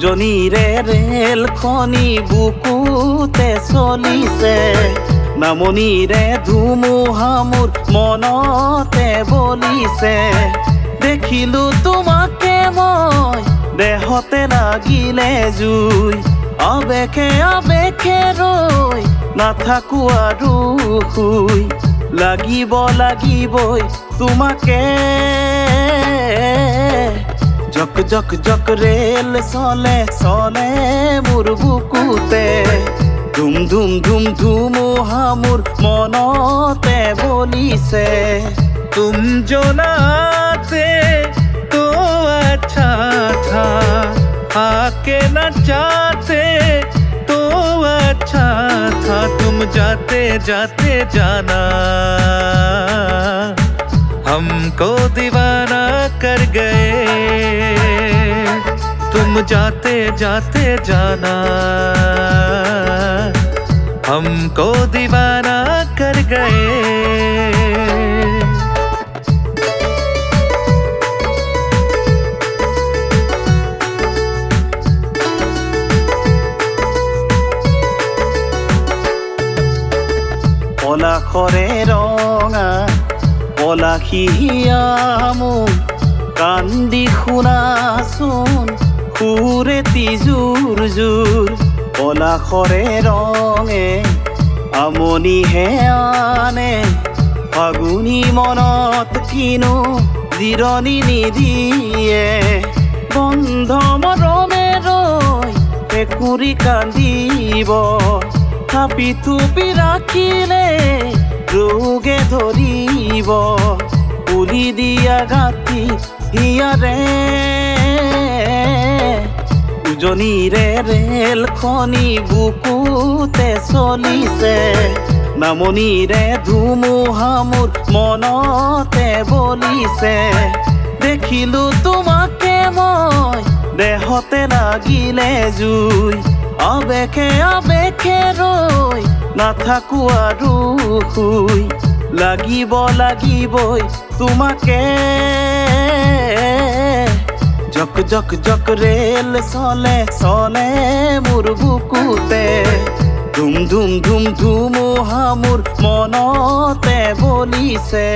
উজনিৰে ৰেলখনি বুকুতে চলিছে, নামনিৰে ধুমুহা মোৰ মনতে বলিছে। দেখিলো তোমাকে মই দেহতে লাগিলে জুই, আবেগে আবেগে ৰৈ নাথাকো আৰু শুই। লাগিব লাগিবই তোমাকে, জক জক জক ৰেল চলে চলে মোৰ বুকুতে। ধুম ধুম ধুম ধুমুহা মোৰ মনতে বলিছে। तुम जो ना आते तो अच्छा था, आके न चाहते तो अच्छा था। तुम जाते जाते जाना हमको दीवाना कर गए। तुम जाते जाते जाना हमको दीवाना कर गए। পলাশৰে ৰঙা পলাশিয়া মোৰ কান্দি শুনাচোন সুৰেতি জোৰ জোৰ। পলাশৰে ৰঙে আমনিহে আনে, ফাগুনী মনত কিনো জিৰণি নিদিয়ে। বন্ধ মৰমে ৰৈ ভেকুৰী কান্দিব, থাপি থুপি ৰাখিলে ৰোগে ধৰিব। পুলি দিয়া গাঁঠি হিয়াৰে উজনিৰে ৰেলখনি বুকুতে চলিছে, নামনিৰে ধুমুহা মোৰ মনতে বলিছে। দেখিলো তোমাকে মই দেহতে লাগিলে জুই, আবেগে আবেগে ৰৈ নাথাকো আৰু শুই। লাগিব লাগিবই তোমাকে, জক জক জক ৰেল চলে চলে মোৰ বুকুতে। ধুম ধুম ধুম ধুমুহা মোৰ মনতে বলিছে।